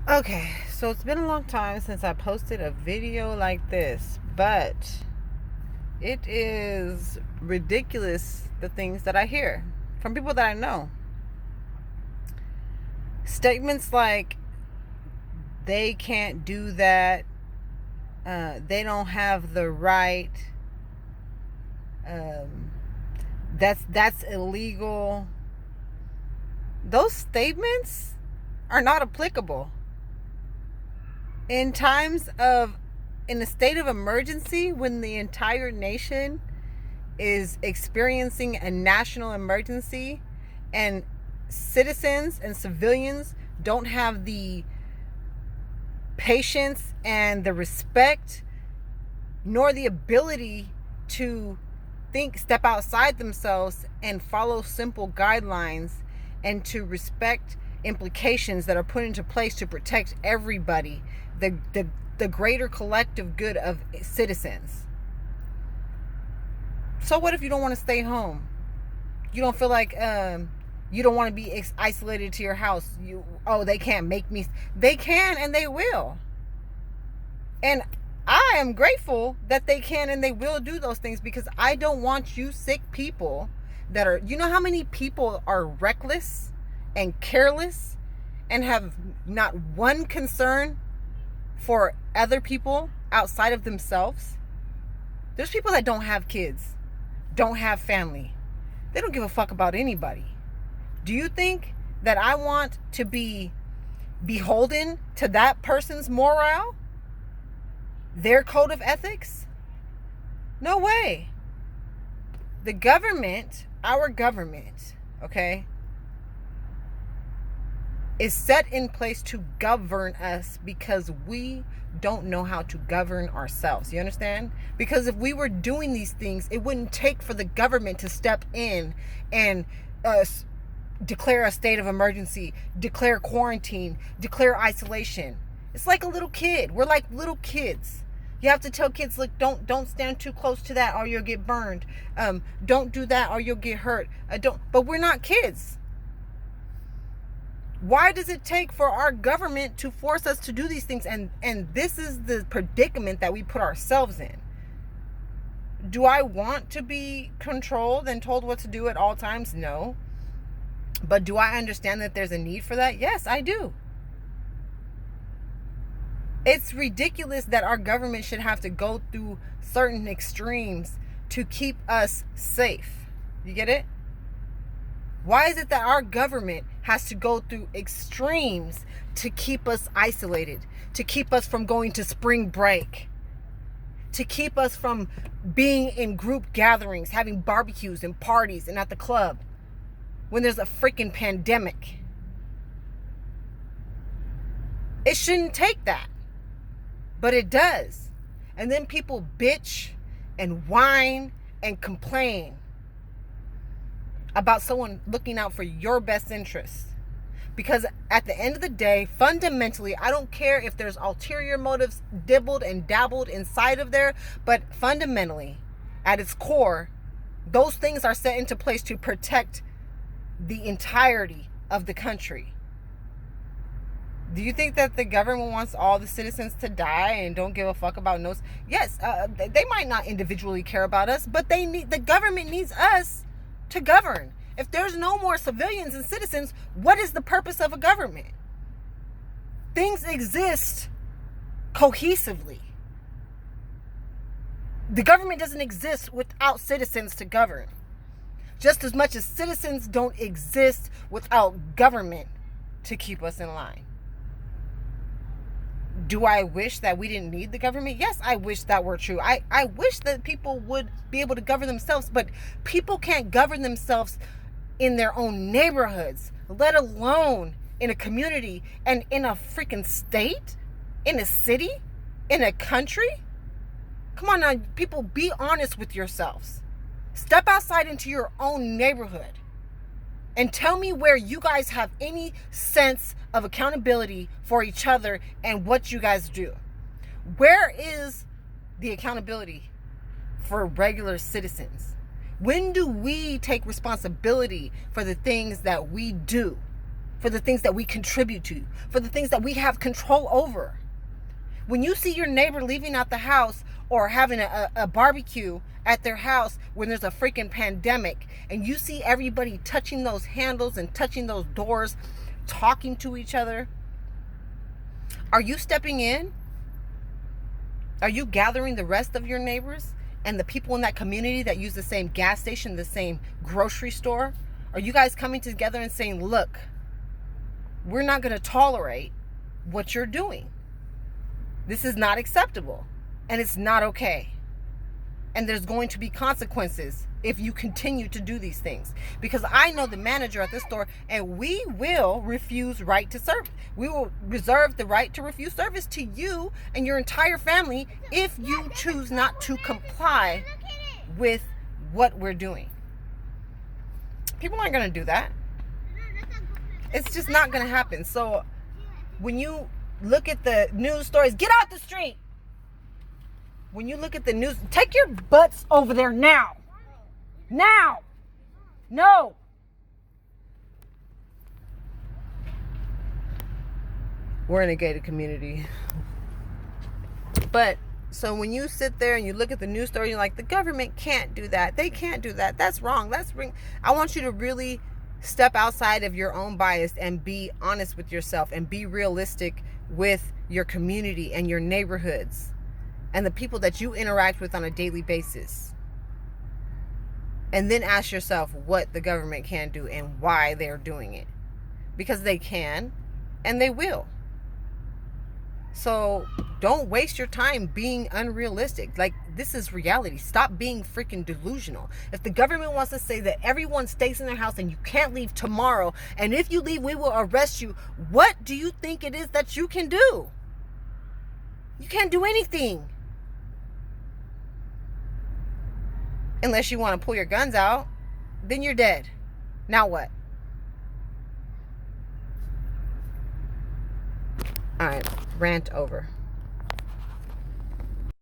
Okay, so it's been a long time since I posted a video like this, but it is ridiculous the things that I hear from people that I know. Statements like they can't do that, they don't have the right, um, that's illegal. Those statements are not applicable. In times of, in a state of emergency, when the entire nation is experiencing a national emergency and citizens and civilians don't have the patience and the respect nor the ability to step outside themselves and follow simple guidelines and to respect implications that are put into place to protect everybody, the greater collective good of citizens. So what if you don't want to stay home? You don't feel like you don't want to be isolated to your house. They can't make me. They can and they will. And I am grateful that they can and they will do those things, because I don't want you sick people that are, you know how many people are reckless and careless and have not one concern for other people outside of themselves? There's people that don't have kids, don't have family. They don't give a fuck about anybody. Do you think that I want to be beholden to that person's morale? Their code of ethics? No way. The government, our government, okay, is set in place to govern us because we don't know how to govern ourselves. You understand? Because if we were doing these things, it wouldn't take for the government to step in and declare a state of emergency, declare quarantine, declare isolation. It's like a little kid. We're like little kids. You have to tell kids, look, don't stand too close to that or you'll get burned. Don't do that or you'll get hurt. But we're not kids. Why does it take for our government to force us to do these things? And this is the predicament that we put ourselves in. Do I want to be controlled and told what to do at all times? No. But do I understand that there's a need for that? Yes, I do. It's ridiculous that our government should have to go through certain extremes to keep us safe. You get it? Why is it that our government has to go through extremes to keep us isolated, to keep us from going to spring break, to keep us from being in group gatherings, having barbecues and parties and at the club when there's a freaking pandemic? It shouldn't take that. But it does. And then people bitch and whine and complain about someone looking out for your best interests. Because at the end of the day, fundamentally, I don't care if there's ulterior motives dibbled and dabbled inside of there, but fundamentally, at its core, those things are set into place to protect the entirety of the country. Do you think that the government wants all the citizens to die and don't give a fuck about no? Yes, they might not individually care about us, but the government needs us to govern. If there's no more civilians and citizens, what is the purpose of a government? Things exist cohesively. The government doesn't exist without citizens to govern. Just as much as citizens don't exist without government to keep us in line. Do I wish that we didn't need the government? Yes, I wish that were true. I wish that people would be able to govern themselves, but people can't govern themselves in their own neighborhoods, let alone in a community and in a freaking state, in a city, in a country. Come on now, people, be honest with yourselves. Step outside into your own neighborhood and tell me where you guys have any sense of accountability for each other and what you guys do. Where is the accountability for regular citizens? When do we take responsibility for the things that we do? for the things that we contribute to, for the things that we have control over. When you see your neighbor leaving out the house or having a barbecue at their house when there's a freaking pandemic, and you see everybody touching those handles and touching those doors, talking to each other, are you stepping in? Are you gathering the rest of your neighbors and the people in that community that use the same gas station, the same grocery store? Are you guys coming together and saying, look, we're not going to tolerate what you're doing. This is not acceptable, and it's not okay. And there's going to be consequences if you continue to do these things. Because I know the manager at this store, and we will refuse right to serve. We will reserve the right to refuse service to you and your entire family if you choose not to comply with what we're doing. People aren't going to do that. It's just not going to happen. So when you look at the news stories, get out the street. When you look at the news, take your butts over there now. Now. No. We're in a gated community. But so when you sit there and you look at the news story, you're like, the government can't do that. They can't do that. That's wrong. I want you to really step outside of your own bias and be honest with yourself and be realistic with your community and your neighborhoods and the people that you interact with on a daily basis. And then ask yourself what the government can do and why they're doing it. Because they can and they will. So don't waste your time being unrealistic. Like, this is reality. Stop being freaking delusional. If the government wants to say that everyone stays in their house and you can't leave tomorrow, and if you leave, we will arrest you, what do you think it is that you can do? You can't do anything. Unless you want to pull your guns out, then you're dead. Now what? All right, rant over.